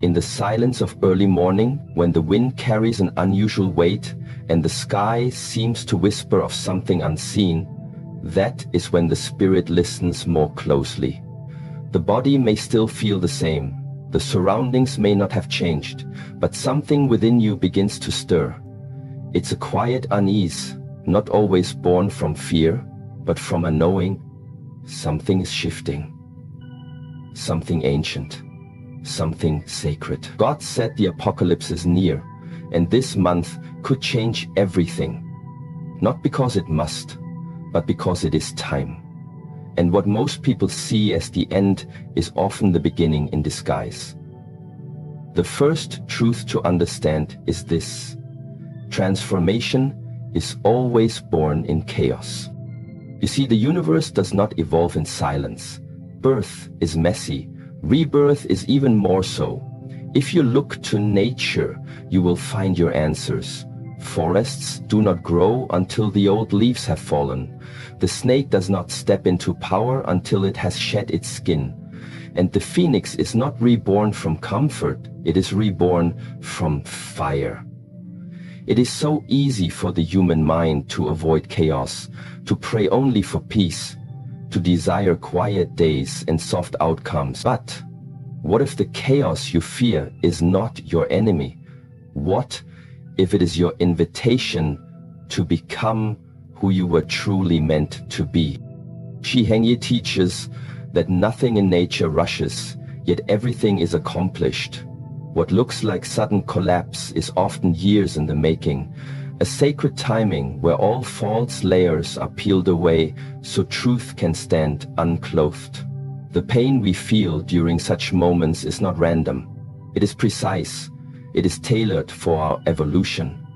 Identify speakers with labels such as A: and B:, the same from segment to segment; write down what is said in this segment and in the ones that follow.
A: In the silence of early morning, when the wind carries an unusual weight and the sky seems to whisper of something unseen, that is when the spirit listens more closely. The body may still feel the same, the surroundings may not have changed, but something within you begins to stir. It's a quiet unease, not always born from fear, but from a knowing something is shifting, something ancient, something sacred. God said the apocalypse is near, and this month could change everything. Not because it must, but because it is time. And what most people see as the end is often the beginning in disguise. The first truth to understand is this: transformation is always born in chaos. You see, the universe does not evolve in silence. Birth is messy. Rebirth is even more so. If you look to nature, you will find your answers. Forests do not grow until the old leaves have fallen. The snake does not step into power until it has shed its skin. And the phoenix is not reborn from comfort, it is reborn from fire. It is so easy for the human mind to avoid chaos, to pray only for peace, to desire quiet days and soft outcomes. But what if the chaos you fear is not your enemy? What if it is your invitation to become who you were truly meant to be? Shi Hengyi teaches that nothing in nature rushes, yet everything is accomplished. What looks like sudden collapse is often years in the making, a sacred timing where all false layers are peeled away so truth can stand unclothed. The pain we feel during such moments is not random. It is precise. It is tailored for our evolution.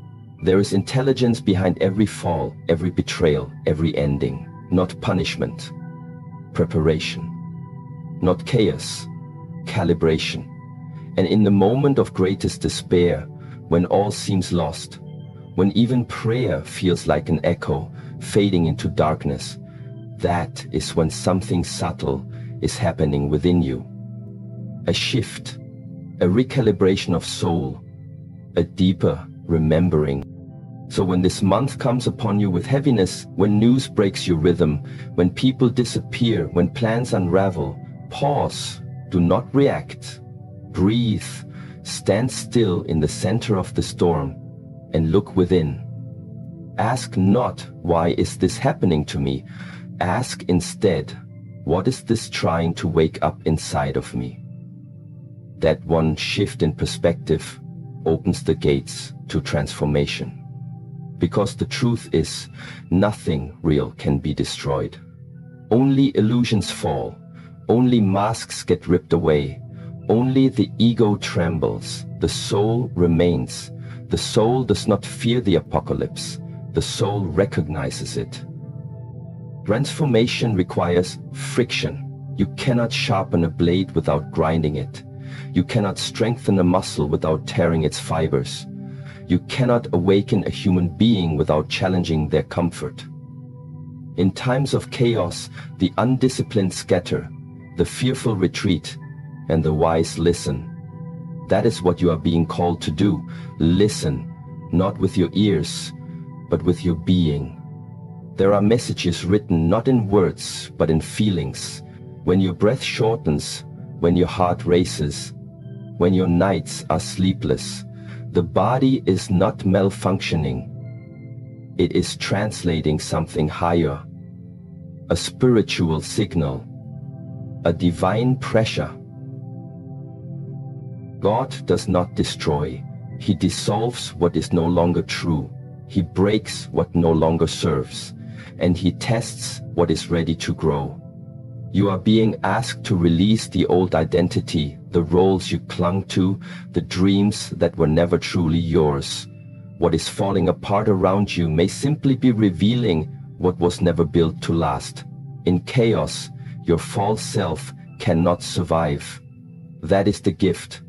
A: There is intelligence behind every fall, every betrayal, every ending. Not punishment, preparation. Not chaos, calibration. And in the moment of greatest despair, when all seems lost, when even prayer feels like an echo fading into darkness, that is when something subtle is happening within you. A shift, a recalibration of soul, a deeper remembering. So when this month comes upon you with heaviness, when news breaks your rhythm, when people disappear, when plans unravel, pause, do not react, breathe, stand still in the center of the storm, and look within. Ask not, why is this happening to me? Ask instead, what is this trying to wake up inside of me? That one shift in perspective opens the gates to transformation. Because the truth is, nothing real can be destroyed. Only illusions fall, only masks get ripped away, only the ego trembles, the soul remains. The soul does not fear the apocalypse, the soul recognizes it. Transformation requires friction. You cannot sharpen a blade without grinding it. You cannot strengthen a muscle without tearing its fibers. You cannot awaken a human being without challenging their comfort. In times of chaos, the undisciplined scatter, the fearful retreat, and the wise listen. That is what you are being called to do. Listen, not with your ears, but with your being. There are messages written not in words, but in feelings. When your breath shortens, when your heart races, when your nights are sleepless, the body is not malfunctioning. It is translating something higher, a spiritual signal, a divine pressure. God does not destroy. He dissolves what is no longer true. He breaks what no longer serves. And he tests what is ready to grow. You are being asked to release the old identity, the roles you clung to, the dreams that were never truly yours. What is falling apart around you may simply be revealing what was never built to last. In chaos, your false self cannot survive. That is the gift.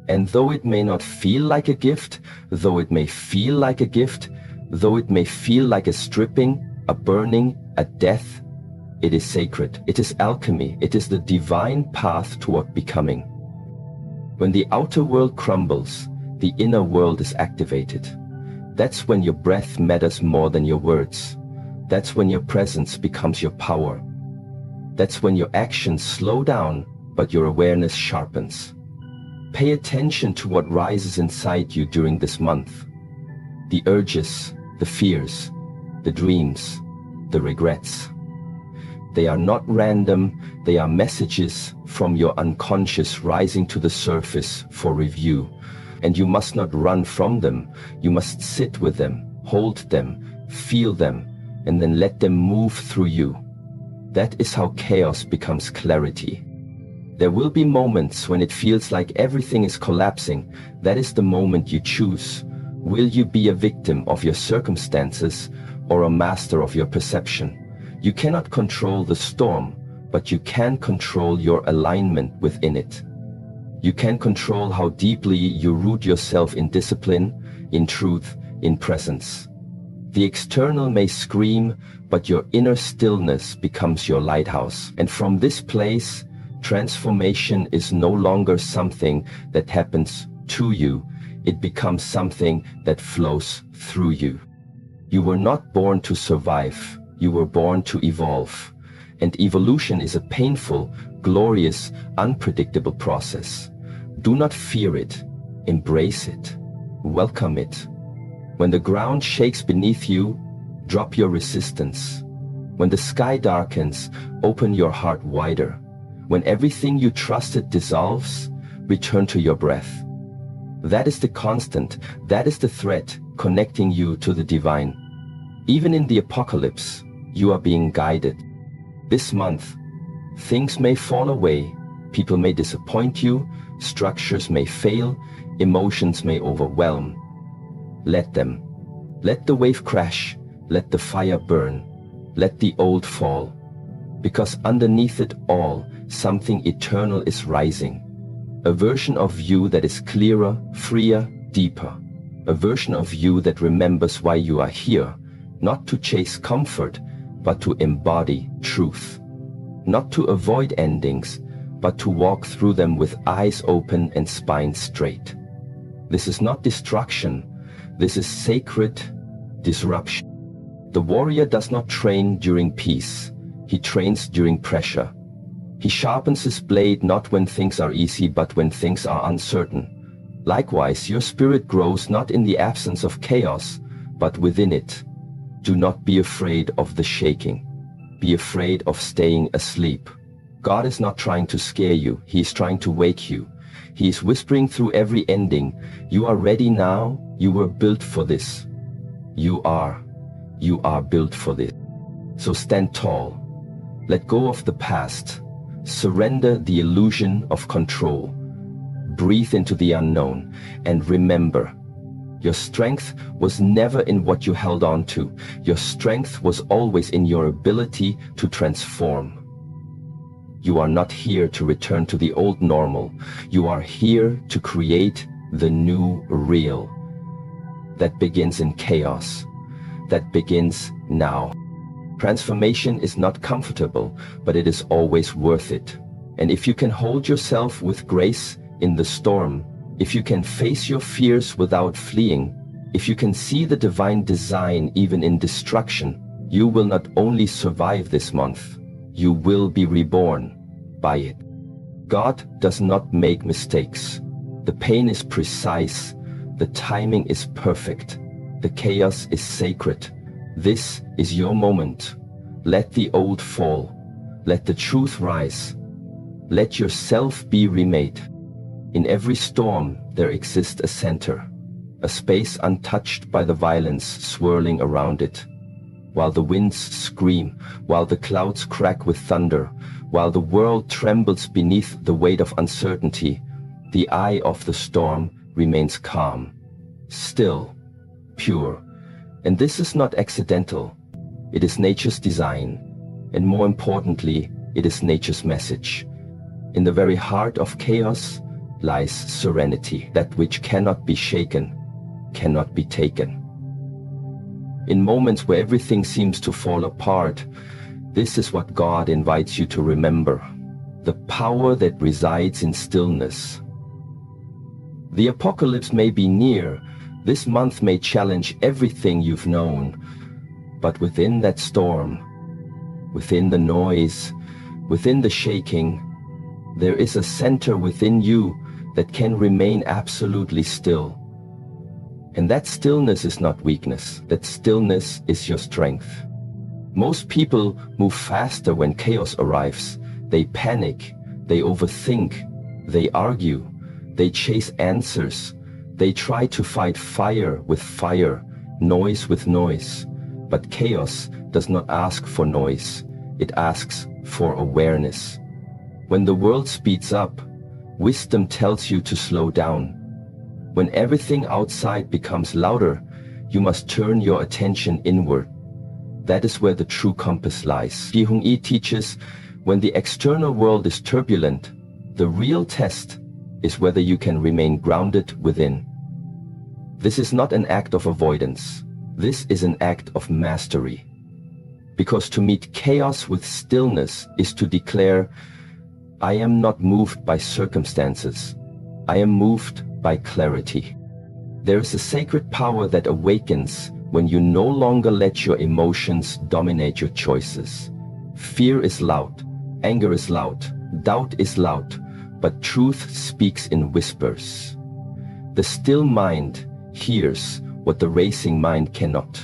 A: And though it may not feel like a gift, though it may feel like a gift, though it may feel like a stripping, a burning, a death, it is sacred. It is alchemy. It is the divine path toward becoming. When the outer world crumbles, the inner world is activated. That's when your breath matters more than your words. That's when your presence becomes your power. That's when your actions slow down, but your awareness sharpens. Pay attention to what rises inside you during this month. The urges, the fears, the dreams, the regrets. They are not random, they are messages from your unconscious rising to the surface for review. And you must not run from them, you must sit with them, hold them, feel them, and then let them move through you. That is how chaos becomes clarity. There will be moments when it feels like everything is collapsing. That is the moment you choose. Will you be a victim of your circumstances or a master of your perception? You cannot control the storm, but you can control your alignment within it. You can control how deeply you root yourself in discipline, in truth, in presence. The external may scream, but your inner stillness becomes your lighthouse. And from this place, transformation is no longer something that happens to you. It becomes something that flows through you. You were not born to survive. You were born to evolve. And evolution is a painful, glorious, unpredictable process. Do not fear it. Embrace it. Welcome it. When the ground shakes beneath you, drop your resistance. When the sky darkens, open your heart wider. When everything you trusted dissolves, return to your breath. That is the constant, that is the thread connecting you to the divine. Even in the apocalypse, you are being guided. This month, things may fall away, people may disappoint you, structures may fail, emotions may overwhelm. Let them. Let the wave crash, let the fire burn, let the old fall. Because underneath it all, something eternal is rising. A version of you that is clearer, freer, deeper. A version of you that remembers why you are here, not to chase comfort, but to embody truth. Not to avoid endings, but to walk through them with eyes open and spine straight. This is not destruction, this is sacred disruption. The warrior does not train during peace, he trains during pressure. He sharpens his blade not when things are easy, but when things are uncertain. Likewise, your spirit grows not in the absence of chaos, but within it. Do not be afraid of the shaking. Be afraid of staying asleep. God is not trying to scare you, He is trying to wake you. He is whispering through every ending, you are ready now, you were built for this. You are built for this. So stand tall. Let go of the past. Surrender the illusion of control. Breathe into the unknown and remember, your strength was never in what you held on to. Your strength was always in your ability to transform. You are not here to return to the old normal. You are here to create the new real. That begins in chaos. That begins now. Transformation is not comfortable, but it is always worth it. And if you can hold yourself with grace in the storm, if you can face your fears without fleeing, if you can see the divine design even in destruction, you will not only survive this month, you will be reborn by it. God does not make mistakes. The pain is precise. The timing is perfect. The chaos is sacred. This is your moment. Let the old fall. Let the truth rise. Let yourself be remade. In every storm, there exists a center, a space untouched by the violence swirling around it. While the winds scream, while the clouds crack with thunder, while the world trembles beneath the weight of uncertainty, the eye of the storm remains calm, still, pure. And this is not accidental. It is nature's design. And more importantly, it is nature's message. In the very heart of chaos lies serenity. That which cannot be shaken, cannot be taken. In moments where everything seems to fall apart, this is what God invites you to remember. The power that resides in stillness. The apocalypse may be near. This month may challenge everything you've known. But within that storm, within the noise, within the shaking, there is a center within you that can remain absolutely still. And that stillness is not weakness. That stillness is your strength. Most people move faster when chaos arrives. They panic, they overthink, they argue, they chase answers. They try to fight fire with fire, noise with noise. But chaos does not ask for noise. It asks for awareness. When the world speeds up, wisdom tells you to slow down. When everything outside becomes louder, you must turn your attention inward. That is where the true compass lies. Ji Hung Yi teaches, when the external world is turbulent, the real test is whether you can remain grounded within. This is not an act of avoidance. This is an act of mastery. Because to meet chaos with stillness is to declare, I am not moved by circumstances. I am moved by clarity. There is a sacred power that awakens when you no longer let your emotions dominate your choices. Fear is loud, anger is loud, doubt is loud, but truth speaks in whispers. The still mind hears what the racing mind cannot.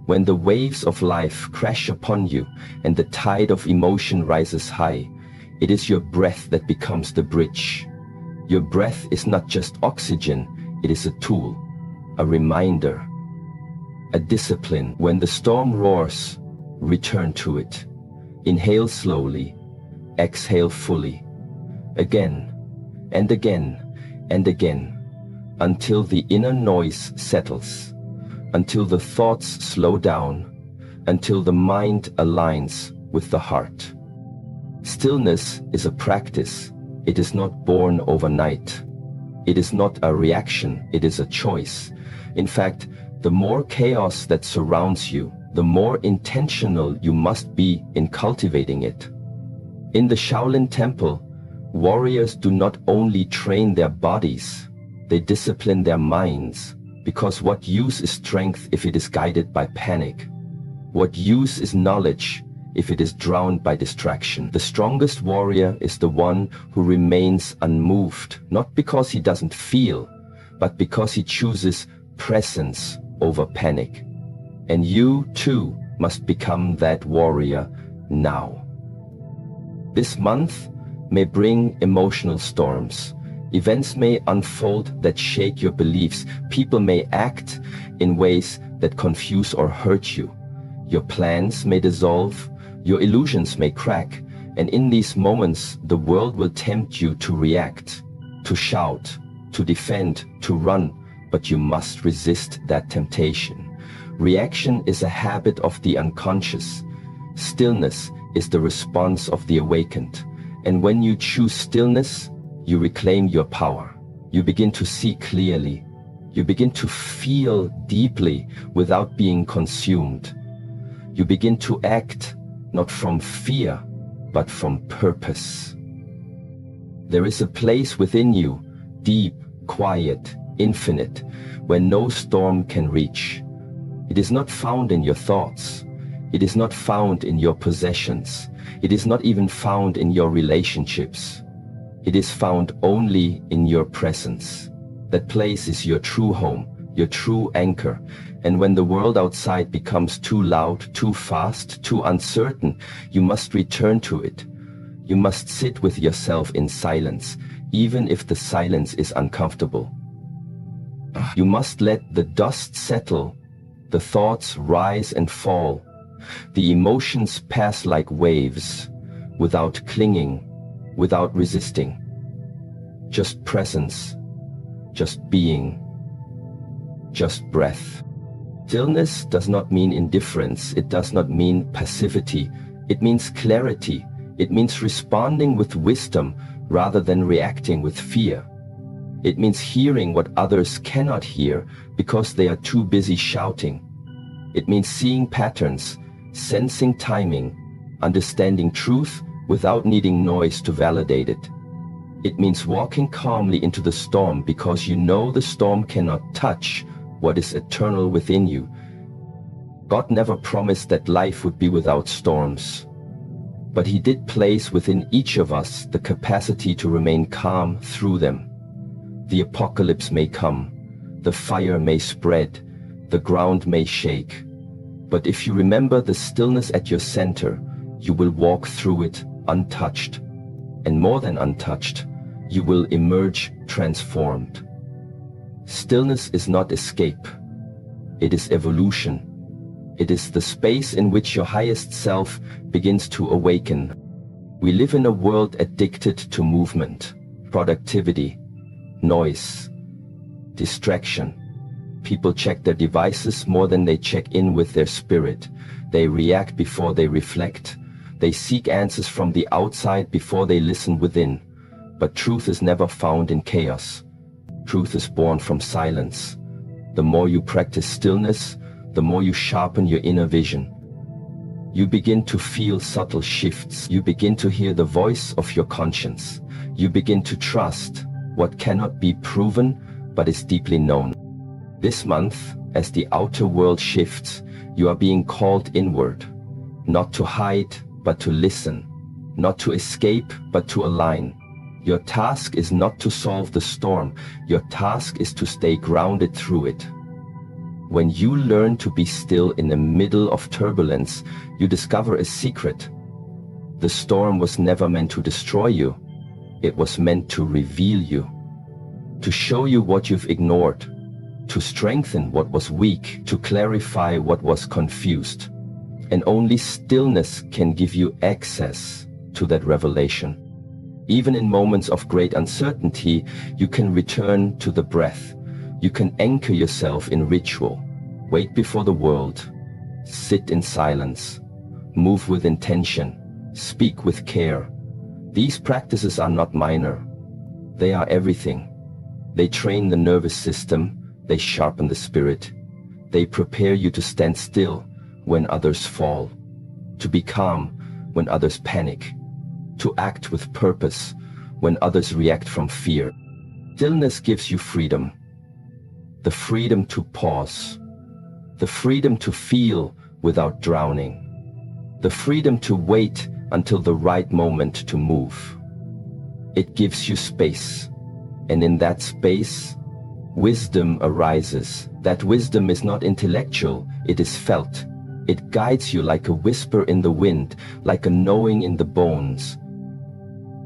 A: When the waves of life crash upon you and the tide of emotion rises high, it is your breath that becomes the bridge. Your breath is not just oxygen, it is a tool, a reminder, a discipline. When the storm roars, return to it. Inhale slowly, exhale fully, again and again and again, until the inner noise settles, until the thoughts slow down, until the mind aligns with the heart. Stillness is a practice. It is not born overnight. It is not a reaction, it is a choice. In fact, the more chaos that surrounds you, the more intentional you must be in cultivating it. In the Shaolin Temple, warriors do not only train their bodies, they discipline their minds, because what use is strength if it is guided by panic? What use is knowledge if it is drowned by distraction? The strongest warrior is the one who remains unmoved, not because he doesn't feel, but because he chooses presence over panic. And you too must become that warrior now. This month may bring emotional storms. Events may unfold that shake your beliefs. People may act in ways that confuse or hurt you. Your plans may dissolve. Your illusions may crack. And in these moments, the world will tempt you to react, to shout, to defend, to run. But you must resist that temptation. Reaction is a habit of the unconscious. Stillness is the response of the awakened. And when you choose stillness, you reclaim your power. You begin to see clearly. You begin to feel deeply without being consumed. You begin to act not from fear, but from purpose. There is a place within you, deep, quiet, infinite, where no storm can reach. It is not found in your thoughts. It is not found in your possessions. It is not even found in your relationships. It is found only in your presence. That place is your true home, your true anchor. And when the world outside becomes too loud, too fast, too uncertain, you must return to it. You must sit with yourself in silence, even if the silence is uncomfortable. You must let the dust settle, the thoughts rise and fall, the emotions pass like waves, without clinging, without resisting. Just presence, just being, just breath. Stillness does not mean indifference. It does not mean passivity. It means clarity. It means responding with wisdom rather than reacting with fear. It means hearing what others cannot hear because they are too busy shouting. It means seeing patterns, sensing timing, understanding truth without needing noise to validate it. It means walking calmly into the storm because you know the storm cannot touch what is eternal within you. God never promised that life would be without storms, but He did place within each of us the capacity to remain calm through them. The apocalypse may come, the fire may spread, the ground may shake, but if you remember the stillness at your center, you will walk through it untouched, and more than untouched, you will emerge transformed. Stillness is not escape, it is evolution. It is the space in which your highest self begins to awaken. We live in a world addicted to movement, productivity, noise, distraction. People check their devices more than they check in with their spirit. They react before they reflect. They seek answers from the outside before they listen within. But truth is never found in chaos. Truth is born from silence. The more you practice stillness, the more you sharpen your inner vision. You begin to feel subtle shifts. You begin to hear the voice of your conscience. You begin to trust what cannot be proven but is deeply known. This month, as the outer world shifts, you are being called inward, not to hide but to listen, not to escape but to align. Your task is not to solve the storm. Your task is to stay grounded through it. When you learn to be still in the middle of turbulence, you discover a secret. The storm was never meant to destroy you. It was meant to reveal you, to show you what you've ignored, to strengthen what was weak, to clarify what was confused. And only stillness can give you access to that revelation. Even in moments of great uncertainty, you can return to the breath. You can anchor yourself in ritual, wait before the world, sit in silence, move with intention, speak with care. These practices are not minor. They are everything. They train the nervous system, they sharpen the spirit. They prepare you to stand still when others fall, to be calm when others panic, to act with purpose when others react from fear. Stillness gives you freedom. The freedom to pause, the freedom to feel without drowning, the freedom to wait until the right moment to move. It gives you space, and in that space, wisdom arises. That wisdom is not intellectual, it is felt. It guides you like a whisper in the wind, like a knowing in the bones,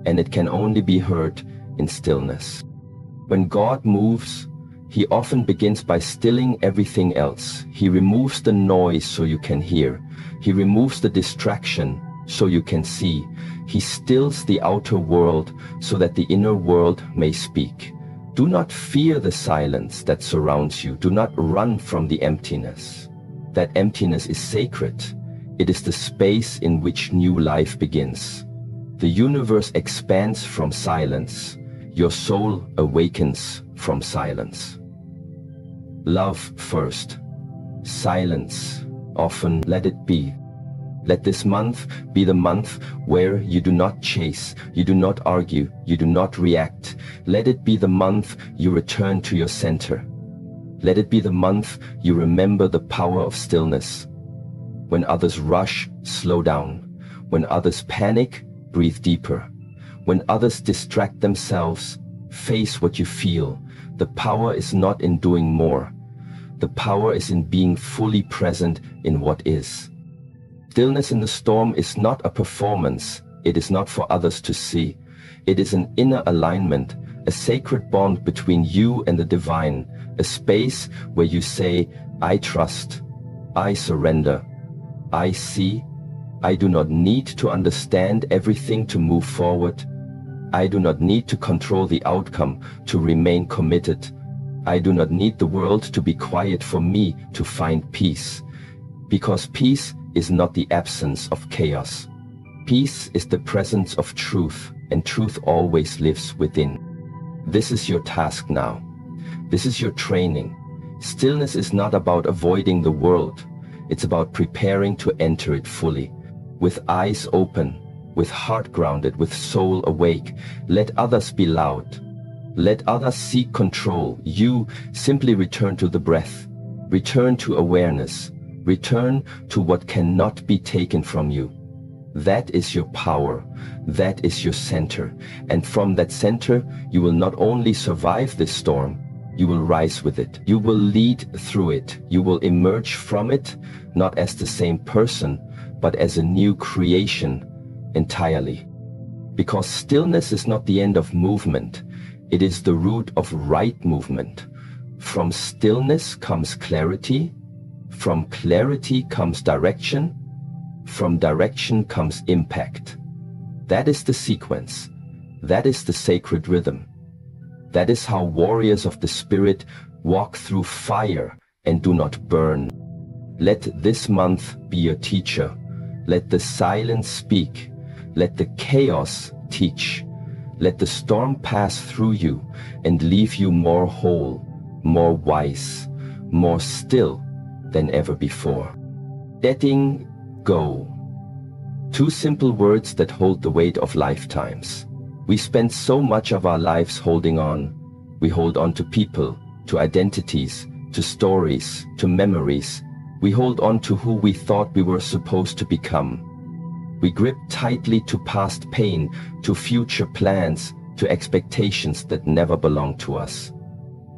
A: and it can only be heard in stillness. When God moves, He often begins by stilling everything else. He removes the noise so you can hear. He removes the distraction so you can see. He stills the outer world so that the inner world may speak. Do not fear the silence that surrounds you. Do not run from the emptiness. That emptiness is sacred. It is the space in which new life begins. The universe expands from silence. Your soul awakens from silence. Love first. Silence often. Let it be. Let this month be the month where you do not chase, you do not argue, you do not react. Let it be the month you return to your center. Let it be the month you remember the power of stillness. When others rush, slow down. When others panic, breathe deeper. When others distract themselves, face what you feel. The power is not in doing more. The power is in being fully present in what is. Stillness in the storm is not a performance. It is not for others to see. It is an inner alignment, a sacred bond between you and the divine, a space where you say, I trust, I surrender, I see. I do not need to understand everything to move forward. I do not need to control the outcome to remain committed. I do not need the world to be quiet for me to find peace, because peace is not the absence of chaos. Peace is the presence of truth, and truth always lives within. This is your task now. This is your training. Stillness is not about avoiding the world. It's about preparing to enter it fully, with eyes open, with heart grounded, with soul awake. Let others be loud. Let others seek control. You simply return to the breath. Return to awareness. Return to what cannot be taken from you. That is your power. That is your center. And from that center, you will not only survive this storm, you will rise with it. You will lead through it. You will emerge from it, not as the same person, but as a new creation entirely. Because stillness is not the end of movement. It is the root of right movement. From stillness comes clarity. From clarity comes direction. From direction comes impact. That is the sequence. That is the sacred rhythm. That is how warriors of the spirit walk through fire and do not burn. Let this month be your teacher. Let the silence speak. Let the chaos teach. Let the storm pass through you and leave you more whole, more wise, more still than ever before. Letting go. Two simple words that hold the weight of lifetimes. We spend so much of our lives holding on. We hold on to people, to identities, to stories, to memories. We hold on to who we thought we were supposed to become. We grip tightly to past pain, to future plans, to expectations that never belong to us.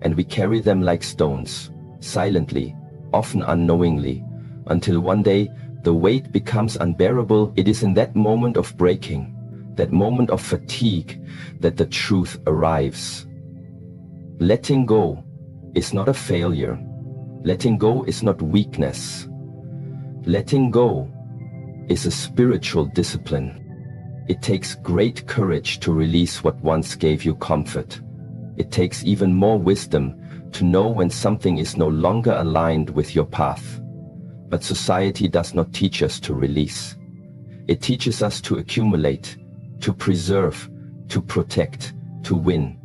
A: And we carry them like stones, silently, often unknowingly, until one day the weight becomes unbearable. It is in that moment of breaking, that moment of fatigue, that the truth arrives. Letting go is not a failure. Letting go is not weakness. Letting go is a spiritual discipline. It takes great courage to release what once gave you comfort. It takes even more wisdom to know when something is no longer aligned with your path. But society does not teach us to release. It teaches us to accumulate, to preserve, to protect, to win.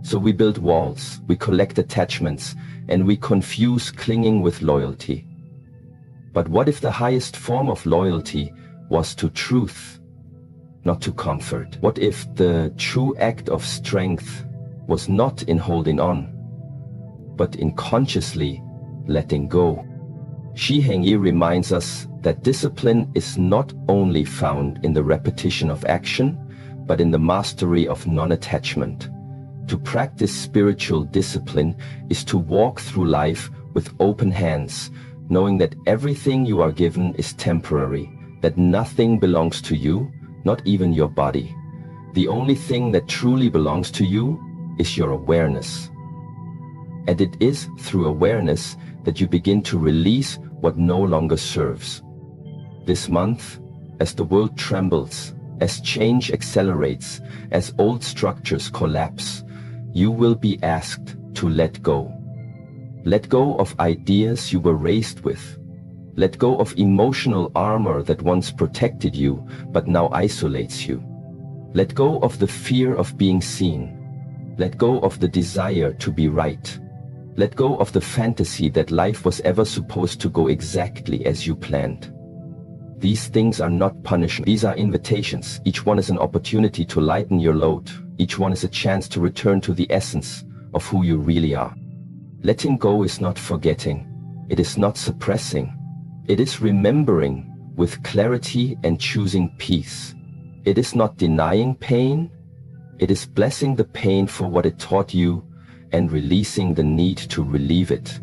A: So we build walls, we collect attachments, and we confuse clinging with loyalty. But what if the highest form of loyalty was to truth, not to comfort? What if the true act of strength was not in holding on, but in consciously letting go? Shiheng reminds us that discipline is not only found in the repetition of action, but in the mastery of non-attachment. To practice spiritual discipline is to walk through life with open hands, knowing that everything you are given is temporary, that nothing belongs to you, not even your body. The only thing that truly belongs to you is your awareness. And it is through awareness that you begin to release what no longer serves. This month, as the world trembles, as change accelerates, as old structures collapse, you will be asked to let go. Let go of ideas you were raised with. Let go of emotional armor that once protected you, but now isolates you. Let go of the fear of being seen. Let go of the desire to be right. Let go of the fantasy that life was ever supposed to go exactly as you planned. These things are not punishment. These are invitations. Each one is an opportunity to lighten your load. Each one is a chance to return to the essence of who you really are. Letting go is not forgetting. It is not suppressing. It is remembering with clarity and choosing peace. It is not denying pain. It is blessing the pain for what it taught you and releasing the need to relieve it.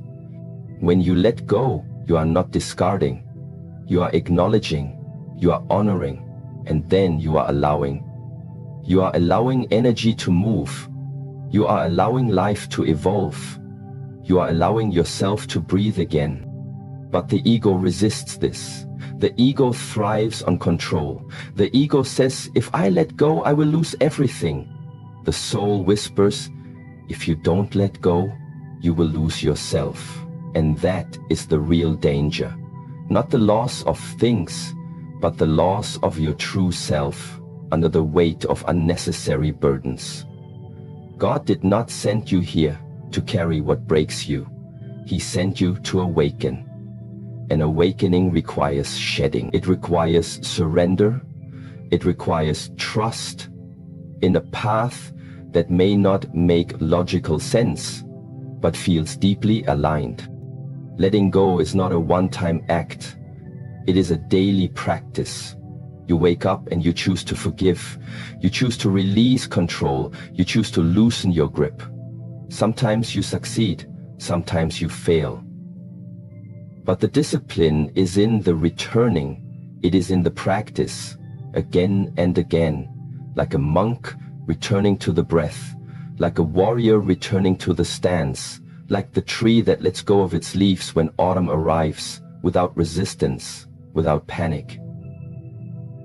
A: When you let go, you are not discarding. You are acknowledging, you are honoring, and then you are allowing. You are allowing energy to move. You are allowing life to evolve. You are allowing yourself to breathe again. But the ego resists this. The ego thrives on control. The ego says, if I let go, I will lose everything. The soul whispers, if you don't let go, you will lose yourself. And that is the real danger. Not the loss of things, but the loss of your true self under the weight of unnecessary burdens. God did not send you here to carry what breaks you. He sent you to awaken. An awakening requires shedding. It requires surrender. It requires trust in a path that may not make logical sense, but feels deeply aligned. Letting go is not a one-time act. It is a daily practice. You wake up and you choose to forgive. You choose to release control. You choose to loosen your grip. Sometimes you succeed, sometimes you fail. But the discipline is in the returning. It is in the practice, again and again, like a monk returning to the breath, like a warrior returning to the stance, like the tree that lets go of its leaves when autumn arrives, without resistance, without panic.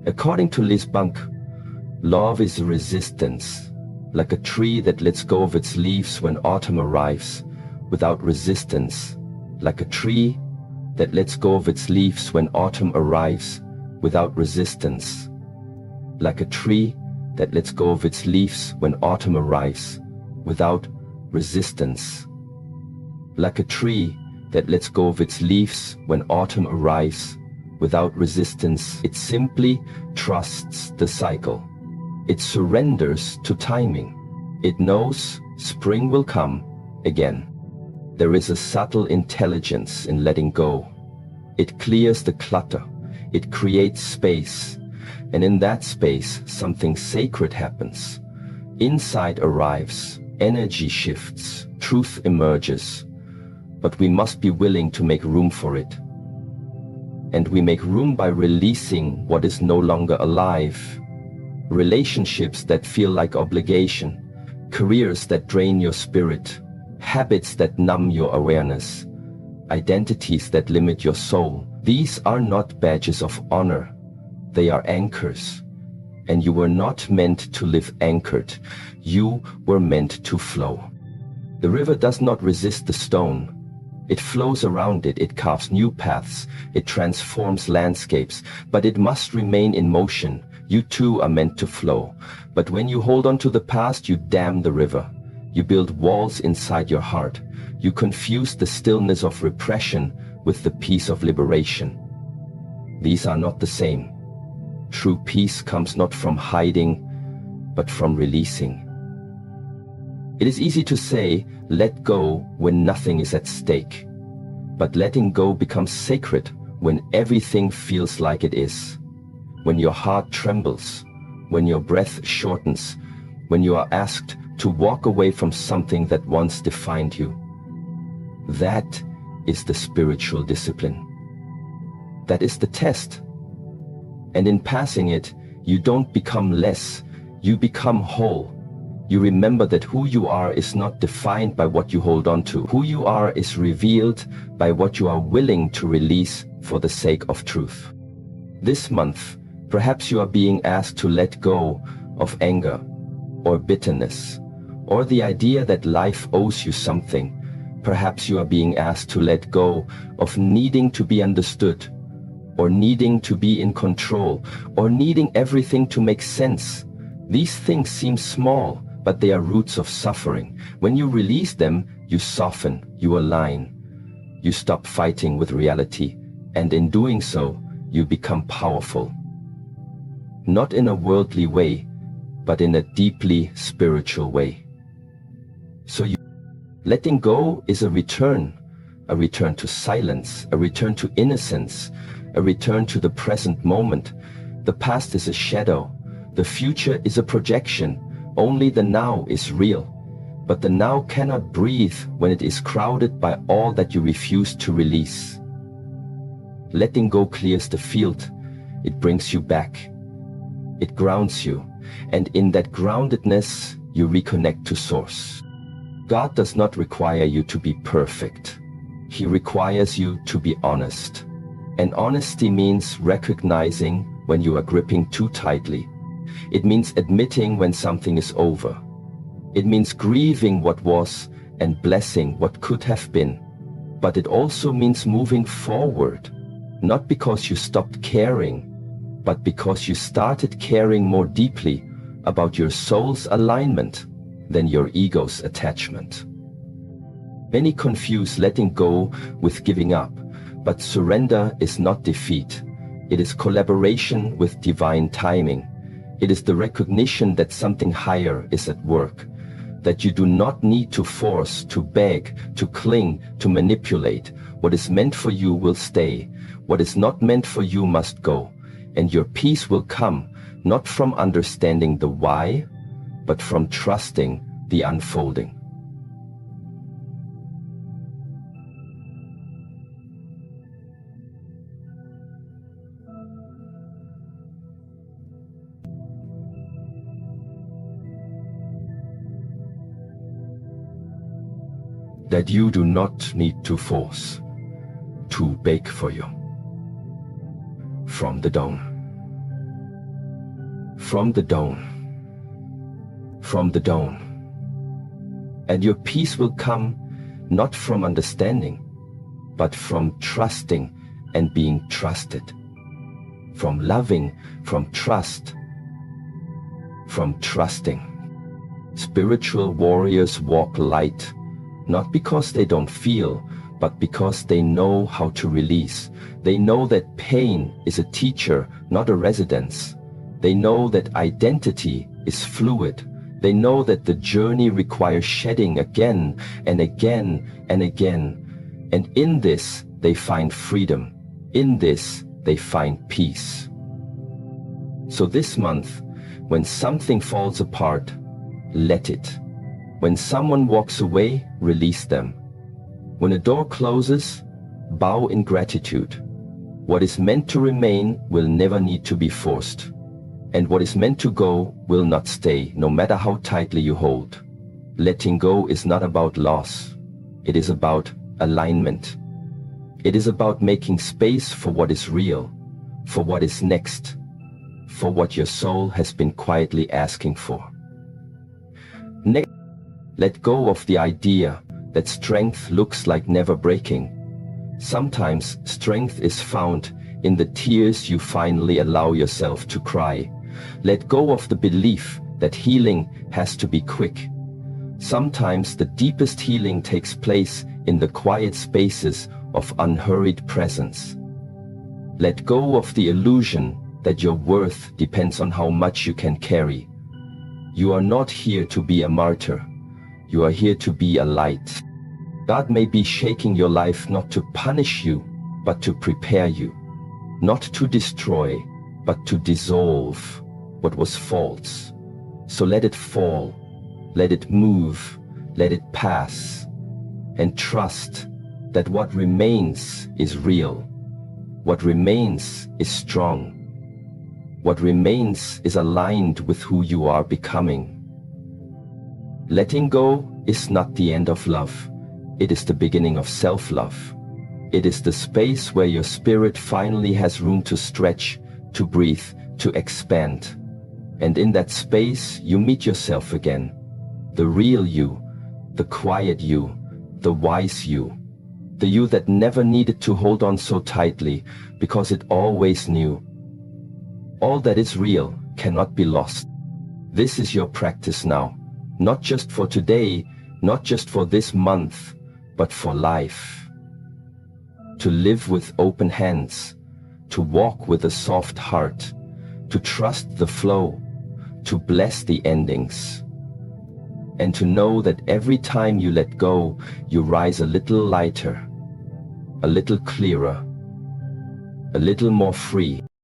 A: According to Liz Bunk, love is resistance, like a tree that lets go of its leaves when autumn arrives, without resistance, like a tree that lets go of its leaves when autumn arrives, without resistance, like a tree that lets go of its leaves when autumn arrives, without resistance, like a tree that lets go of its leaves when autumn arrives, without resistance. It simply trusts the cycle. It surrenders to timing. It knows spring will come again. There is a subtle intelligence in letting go. It clears the clutter. It creates space. And in that space, something sacred happens. Insight arrives. Energy shifts. Truth emerges. But we must be willing to make room for it. And we make room by releasing what is no longer alive. Relationships that feel like obligation. Careers that drain your spirit. Habits that numb your awareness. Identities that limit your soul. These are not badges of honor. They are anchors. And you were not meant to live anchored. You were meant to flow. The river does not resist the stone. It flows around it. It carves new paths. It transforms landscapes. But it must remain in motion. You too are meant to flow. But when you hold on to the past, you dam the river. You build walls inside your heart. You confuse the stillness of repression with the peace of liberation. These are not the same. True peace comes not from hiding, but from releasing. It is easy to say, let go when nothing is at stake. But letting go becomes sacred when everything feels like it is. When your heart trembles, when your breath shortens, when you are asked to walk away from something that once defined you. That is the spiritual discipline. That is the test. And in passing it, you don't become less, you become whole. You remember that who you are is not defined by what you hold on to. Who you are is revealed by what you are willing to release for the sake of truth. This month, perhaps you are being asked to let go of anger or bitterness or the idea that life owes you something. Perhaps you are being asked to let go of needing to be understood, or needing to be in control, or needing everything to make sense. These things seem small, but they are roots of suffering. When you release them, you soften, you align. You stop fighting with reality, and in doing so, you become powerful. Not in a worldly way, but in a deeply spiritual way. So letting go is a return to silence, a return to innocence, a return to the present moment. The past is a shadow. The future is a projection. Only the now is real. But the now cannot breathe when it is crowded by all that you refuse to release. Letting go clears the field. It brings you back. It grounds you. And in that groundedness, you reconnect to source. God does not require you to be perfect. He requires you to be honest. And honesty means recognizing when you are gripping too tightly. It means admitting when something is over. It means grieving what was and blessing what could have been. But it also means moving forward, not because you stopped caring, but because you started caring more deeply about your soul's alignment than your ego's attachment. Many confuse letting go with giving up, but surrender is not defeat. It is collaboration with divine timing. It is the recognition that something higher is at work, that you do not need to force, to beg, to cling, to manipulate. What is meant for you will stay. What is not meant for you must go. And your peace will come, not from understanding the why, but from trusting the unfolding. That you do not need to force, to beg for you. From the dawn. From the dawn. From the dawn. And your peace will come not from understanding, but from trusting and being trusted. From loving, from trust, from trusting. Spiritual warriors walk light, not because they don't feel, but because they know how to release. They know that pain is a teacher, not a residence. They know that identity is fluid. They know that the journey requires shedding again and again and again. And in this, they find freedom. In this, they find peace. So this month, when something falls apart, let it. When someone walks away, release them. When a door closes, bow in gratitude. What is meant to remain will never need to be forced. And what is meant to go will not stay, no matter how tightly you hold. Letting go is not about loss. It is about alignment. It is about making space for what is real, for what is next, for what your soul has been quietly asking for. Next, let go of the idea that strength looks like never breaking. Sometimes strength is found in the tears you finally allow yourself to cry. Let go of the belief that healing has to be quick. Sometimes the deepest healing takes place in the quiet spaces of unhurried presence. Let go of the illusion that your worth depends on how much you can carry. You are not here to be a martyr. You are here to be a light. God may be shaking your life not to punish you, but to prepare you. Not to destroy, but to dissolve what was false. So let it fall, let it move, let it pass, and trust that what remains is real. What remains is strong. What remains is aligned with who you are becoming. Letting go is not the end of love. It is the beginning of self-love. It is the space where your spirit finally has room to stretch, to breathe, to expand. And in that space, you meet yourself again. The real you, the quiet you, the wise you. The you that never needed to hold on so tightly because it always knew. All that is real cannot be lost. This is your practice now. Not just for today, not just for this month, but for life. To live with open hands, to walk with a soft heart, to trust the flow, to bless the endings, and to know that every time you let go, you rise a little lighter, a little clearer, a little more free.